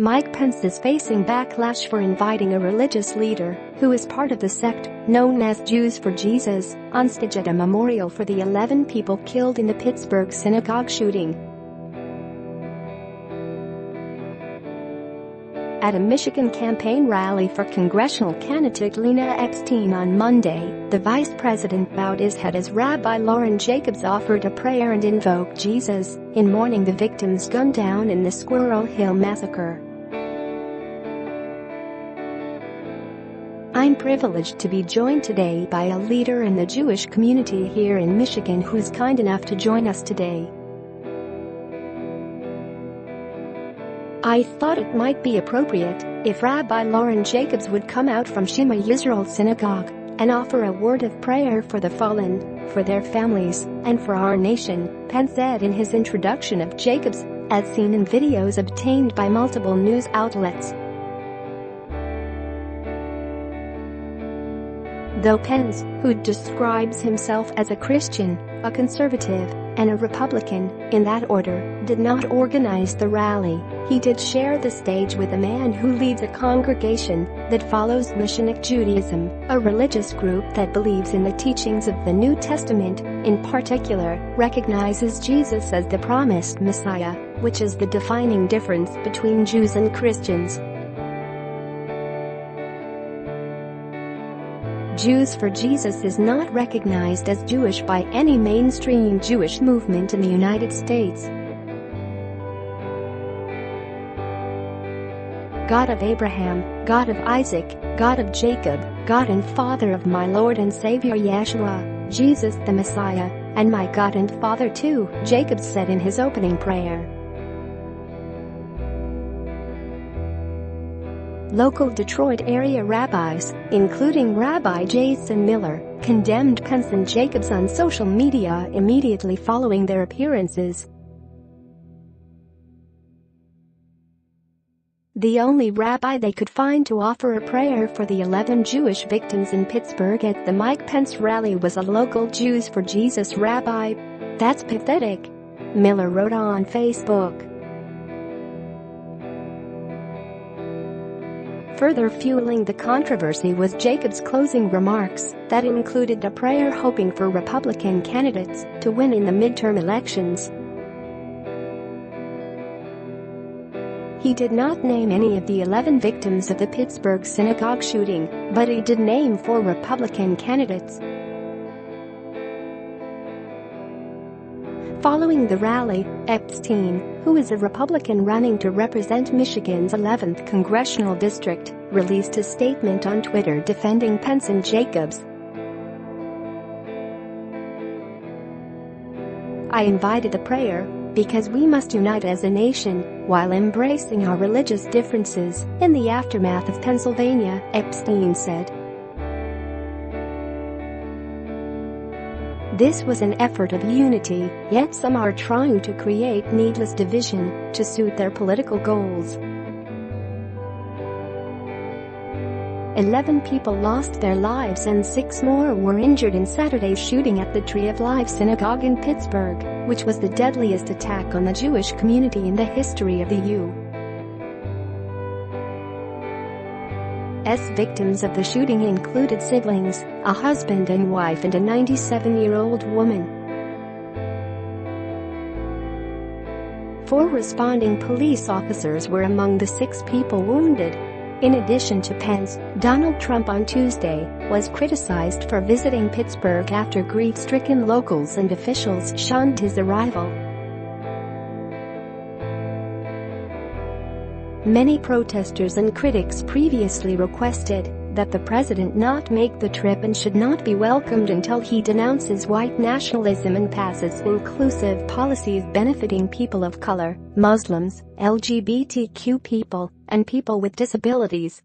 Mike Pence is facing backlash for inviting a religious leader who is part of the sect known as Jews for Jesus on stage at a memorial for the 11 people killed in the Pittsburgh synagogue shooting. At a Michigan campaign rally for congressional candidate Lena Epstein on Monday, the vice president bowed his head as Rabbi Lauren Jacobs offered a prayer and invoked Jesus in mourning the victims gunned down in the Squirrel Hill massacre. "I'm privileged to be joined today by a leader in the Jewish community here in Michigan who's kind enough to join us today. I thought it might be appropriate if Rabbi Lauren Jacobs would come out from Shema Yisrael Synagogue and offer a word of prayer for the fallen, for their families, and for our nation," Pence said in his introduction of Jacobs, as seen in videos obtained by multiple news outlets. Though Pence, who describes himself as a Christian, a conservative, and a Republican, in that order, did not organize the rally, he did share the stage with a man who leads a congregation that follows Messianic Judaism, a religious group that believes in the teachings of the New Testament, in particular, recognizes Jesus as the promised Messiah, which is the defining difference between Jews and Christians. Jews for Jesus is not recognized as Jewish by any mainstream Jewish movement in the United States. God of Abraham, God of Isaac, God of Jacob, God and Father of my Lord and Savior Yeshua, Jesus the Messiah, and my God and Father too, Jacobs said in his opening prayer. Local Detroit area rabbis, including Rabbi Jason Miller, condemned Pence and Jacobs on social media immediately following their appearances. The only rabbi they could find to offer a prayer for the 11 Jewish victims in Pittsburgh at the Mike Pence rally was a local Jews for Jesus rabbi. "That's pathetic," Miller wrote on Facebook. Further fueling the controversy was Jacobs' closing remarks that included a prayer hoping for Republican candidates to win in the midterm elections. He did not name any of the 11 victims of the Pittsburgh synagogue shooting, but he did name 4 Republican candidates. Following the rally, Epstein, who is a Republican running to represent Michigan's 11th congressional district, released a statement on Twitter defending Pence and Jacobs. "I invited the prayer because we must unite as a nation while embracing our religious differences in the aftermath of Pennsylvania," Epstein said. "This was an effort of unity, yet some are trying to create needless division to suit their political goals." 11 people lost their lives and 6 more were injured in Saturday's shooting at the Tree of Life Synagogue in Pittsburgh, which was the deadliest attack on the Jewish community in the history of the U.S. Victims of the shooting included siblings, a husband and wife and a 97-year-old woman. 4 responding police officers were among the 6 people wounded. In addition to Pence, Donald Trump on Tuesday was criticized for visiting Pittsburgh after grief-stricken locals and officials shunned his arrival. Many protesters and critics previously requested that the president not make the trip and should not be welcomed until he denounces white nationalism and passes inclusive policies benefiting people of color, Muslims, LGBTQ people, and people with disabilities.